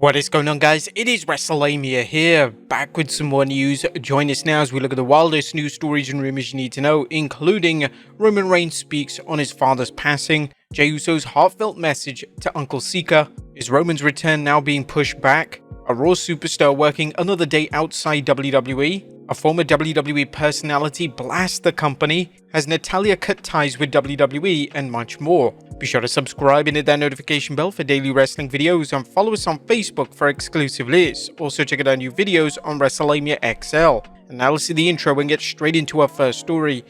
What is going on, guys? It is Wrestlelamia here, back with some more news. Join us now as we look at the wildest news stories and rumors you need to know, including Roman Reigns speaks on his father's passing, Jey Uso's heartfelt message to Uncle Sika, is Roman's return now being pushed back, a Raw superstar working another day outside WWE, a former WWE personality blasts the company, has Natalya cut ties with WWE, and much more. Be sure to subscribe and hit that notification bell for daily wrestling videos, and follow us on Facebook for exclusive lists. Also check out our new videos on Wrestlelamia XL. And now let's see the intro and get straight into our first story.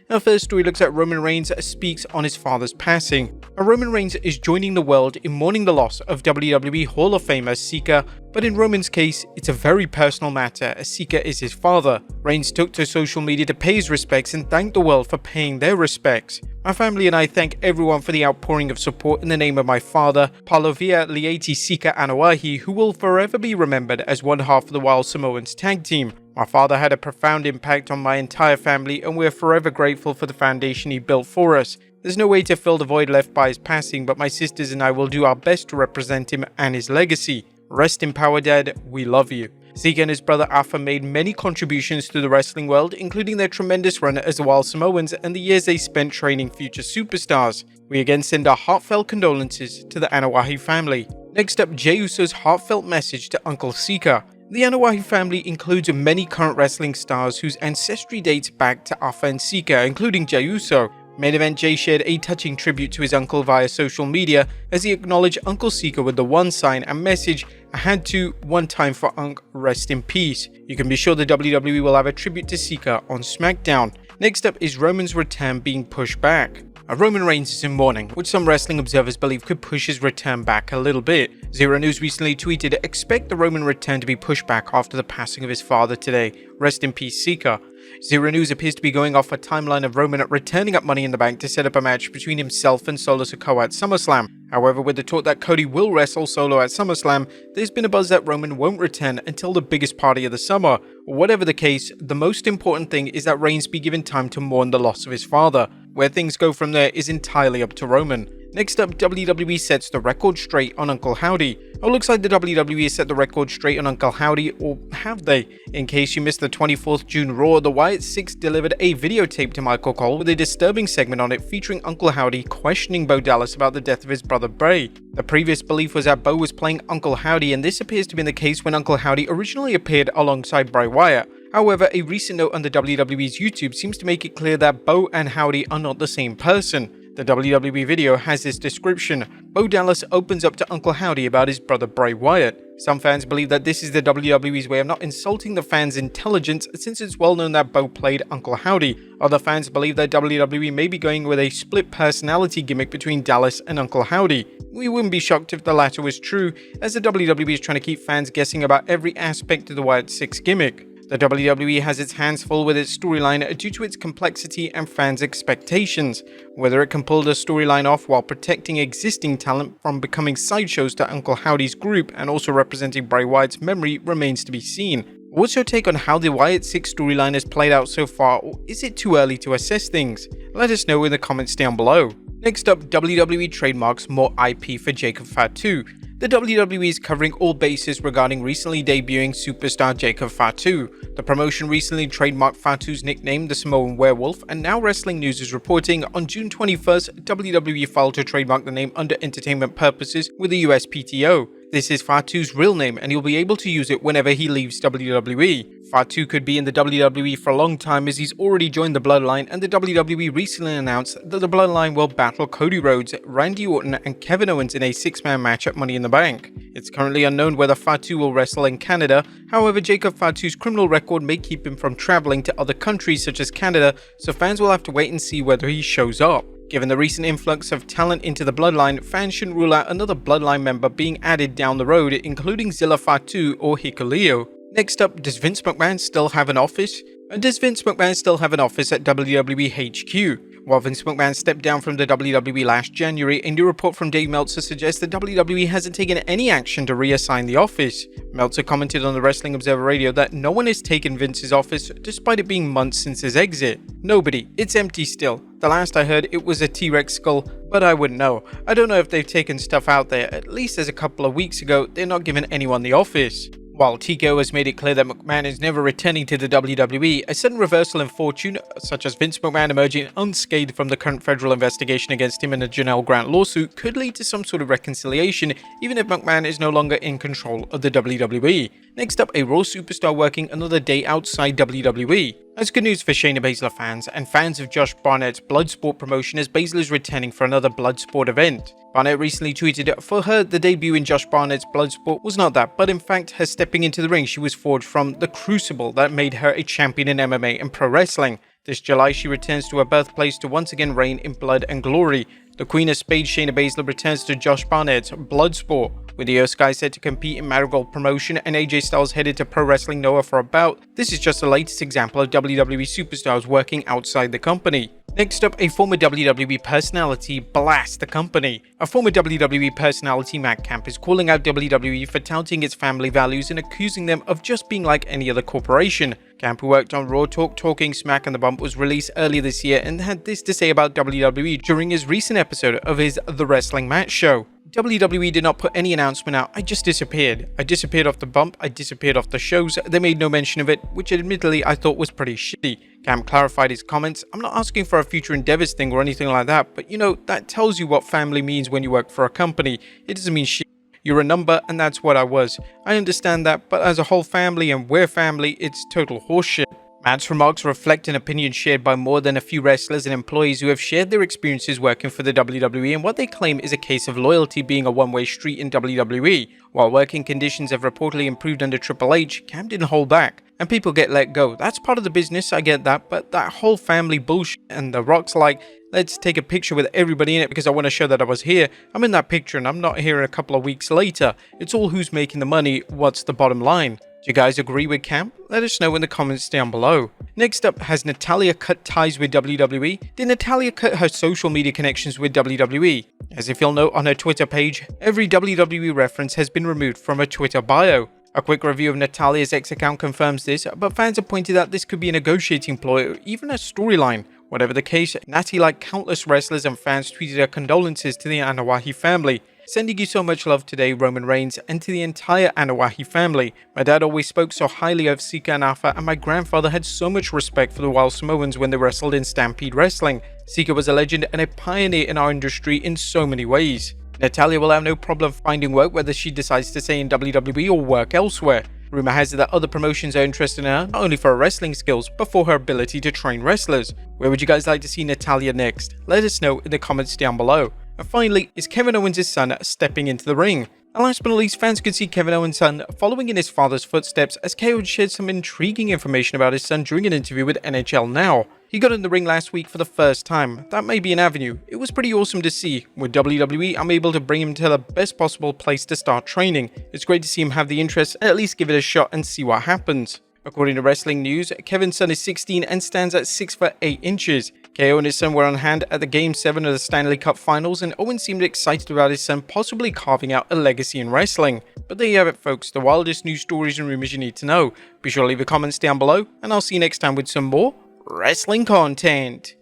Our first story looks at Roman Reigns speaks on his father's passing. Roman Reigns is joining the world in mourning the loss of WWE Hall of Famer Sika, but in Roman's case, it's a very personal matter as Sika is his father. Reigns took to social media to pay his respects and thank the world for paying their respects. My family and I thank everyone for the outpouring of support in the name of my father, Palovia Lieti Sika Anoa'i, who will forever be remembered as one half of the Wild Samoans tag team. My father had a profound impact on my entire family, and we're forever grateful for the foundation he built for us. There's no way to fill the void left by his passing, but my sisters and I will do our best to represent him and his legacy. Rest in power, Dad. We love you. Sika and his brother Afa made many contributions to the wrestling world, including their tremendous run as the Wild Samoans and the years they spent training future superstars. We again send our heartfelt condolences to the Anoa'i family. Next up, Jey Uso's heartfelt message to Uncle Sika. The Anoa'i family includes many current wrestling stars whose ancestry dates back to Afa and Sika, including Jey Uso. Main Event Jey shared a touching tribute to his uncle via social media as he acknowledged Uncle Sika with the one sign and message, "I had to, one time for Unc, rest in peace." You can be sure the WWE will have a tribute to Sika on SmackDown. Next up is Roman's return being pushed back. Roman Reigns is in mourning, which some wrestling observers believe could push his return back a little bit. Zero News recently tweeted, "Expect the Roman return to be pushed back after the passing of his father today. Rest in peace, Sika." Zero News appears to be going off a timeline of Roman returning at Money in the Bank to set up a match between himself and Solo Sikoa at SummerSlam. However, with the talk that Cody will wrestle Solo at SummerSlam, there's been a buzz that Roman won't return until the biggest party of the summer. Whatever the case, the most important thing is that Reigns be given time to mourn the loss of his father. Where things go from there is entirely up to Roman. Next up, WWE sets the record straight on Uncle Howdy. It looks like the WWE has set the record straight on Uncle Howdy, or have they? In case you missed the 24th June Raw, the Wyatt Six delivered a videotape to Michael Cole with a disturbing segment on it featuring Uncle Howdy questioning Bo Dallas about the death of his brother Bray. The previous belief was that Bo was playing Uncle Howdy, and this appears to be the case when Uncle Howdy originally appeared alongside Bray Wyatt. However, a recent note on the WWE's YouTube seems to make it clear that Bo and Howdy are not the same person. The WWE video has this description: Bo Dallas opens up to Uncle Howdy about his brother Bray Wyatt. Some fans believe that this is the WWE's way of not insulting the fans' intelligence, since it's well known that Bo played Uncle Howdy. Other fans believe that WWE may be going with a split personality gimmick between Dallas and Uncle Howdy. We wouldn't be shocked if the latter was true, as the WWE is trying to keep fans guessing about every aspect of the Wyatt Six gimmick. The WWE has its hands full with its storyline due to its complexity and fans' expectations. Whether it can pull the storyline off while protecting existing talent from becoming sideshows to Uncle Howdy's group and also representing Bray Wyatt's memory remains to be seen. What's your take on how the Wyatt Six storyline has played out so far, or is it too early to assess things? Let us know in the comments down below. Next up, WWE trademarks more IP for Jacob Fatu. The WWE is covering all bases regarding recently debuting superstar Jacob Fatu. The promotion recently trademarked Fatu's nickname, the Samoan Werewolf, and Now Wrestling News is reporting on June 21st, WWE filed to trademark the name under entertainment purposes with the USPTO. This is Fatu's real name, and he'll be able to use it whenever he leaves WWE. Fatu could be in the WWE for a long time, as he's already joined the Bloodline, and the WWE recently announced that the Bloodline will battle Cody Rhodes, Randy Orton, and Kevin Owens in a six-man match at Money in the Bank. It's currently unknown whether Fatu will wrestle in Canada. However, Jacob Fatu's criminal record may keep him from traveling to other countries such as Canada, so fans will have to wait and see whether he shows up. Given the recent influx of talent into the Bloodline, fans shouldn't rule out another Bloodline member being added down the road, including Zilla Fatu or Hikuleo. Next up, does Vince McMahon still have an office? Does Vince McMahon still have an office at WWE HQ? While Vince McMahon stepped down from the WWE last January, a new report from Dave Meltzer suggests that WWE hasn't taken any action to reassign the office. Meltzer commented on the Wrestling Observer Radio that no one has taken Vince's office despite it being months since his exit. Nobody. It's empty still. The last I heard it was a T-Rex skull, but I wouldn't know. I don't know if they've taken stuff out there. At least as a couple of weeks ago, they're not giving anyone the office. While TKO has made it clear that McMahon is never returning to the WWE, a sudden reversal in fortune, such as Vince McMahon emerging unscathed from the current federal investigation against him in a Janelle Grant lawsuit, could lead to some sort of reconciliation, even if McMahon is no longer in control of the WWE. Next up, a Raw superstar working another day outside WWE. That's good news for Shayna Baszler fans and fans of Josh Barnett's Bloodsport promotion, as Baszler is returning for another Bloodsport event. Barnett recently tweeted, for her, the debut in Josh Barnett's Bloodsport was not that, but in fact, her stepping into the ring, she was forged from the crucible that made her a champion in MMA and pro wrestling. This July, she returns to her birthplace to once again reign in blood and glory. The Queen of Spades, Shayna Baszler, returns to Josh Barnett's Bloodsport. With the Sky set to compete in Marigold promotion and AJ Styles headed to Pro Wrestling Noah for a bout, this is just the latest example of WWE superstars working outside the company. Next up, a former WWE personality blasts the company. A former WWE personality, Matt Camp, is calling out WWE for touting its family values and accusing them of just being like any other corporation. Camp, who worked on Raw Talk Talking Smack and the Bump, was released earlier this year and had this to say about WWE during his recent episode of his The Wrestling Match show. WWE did not put any announcement out. I just disappeared. I disappeared off the bump. I disappeared off the shows. They made no mention of it, which admittedly I thought was pretty shitty. Camp clarified his comments. I'm not asking for a future endeavors thing or anything like that, but you know, that tells you what family means when you work for a company. It doesn't mean shit. You're a number, and that's what I was. I understand that, but as a whole family and we're family, it's total horseshit. Matt's remarks reflect an opinion shared by more than a few wrestlers and employees who have shared their experiences working for the WWE and what they claim is a case of loyalty being a one-way street in WWE. While working conditions have reportedly improved under Triple H, Cam didn't hold back. And people get let go. That's part of the business, I get that, but that whole family bullshit and The Rock's like, let's take a picture with everybody in it because I want to show that I was here. I'm in that picture and I'm not here a couple of weeks later. It's all who's making the money, what's the bottom line. Do you guys agree with Camp? Let us know in the comments down below. Next up, has Natalya cut ties with WWE? Did Natalya cut her social media connections with WWE? As if you'll note on her Twitter page, every WWE reference has been removed from her Twitter bio. A quick review of Natalya's X account confirms this, but fans have pointed out this could be a negotiating ploy or even a storyline. Whatever the case, Natty, like countless wrestlers and fans, tweeted her condolences to the Anoa'i family. Sending you so much love today, Roman Reigns, and to the entire Anoa'i family. My dad always spoke so highly of Sika and Alpha, and my grandfather had so much respect for the Wild Samoans when they wrestled in Stampede Wrestling. Sika was a legend and a pioneer in our industry in so many ways. Natalya will have no problem finding work whether she decides to stay in WWE or work elsewhere. Rumor has it that other promotions are interested in her, not only for her wrestling skills, but for her ability to train wrestlers. Where would you guys like to see Natalya next? Let us know in the comments down below. And finally, is Kevin Owens' son stepping into the ring? And last but not least, fans could see Kevin Owens' son following in his father's footsteps as KO shared some intriguing information about his son during an interview with NHL Now. He got in the ring last week for the first time. That may be an avenue. It was pretty awesome to see. With WWE, I'm able to bring him to the best possible place to start training. It's great to see him have the interest and at least give it a shot and see what happens. According to Wrestling News, Kevin's son is 16 and stands at 6'8". KO and his son were on hand at the Game 7 of the Stanley Cup Finals, and Owens seemed excited about his son possibly carving out a legacy in wrestling. But there you have it, folks, the wildest news stories and rumors you need to know. Be sure to leave your comments down below, and I'll see you next time with some more wrestling content.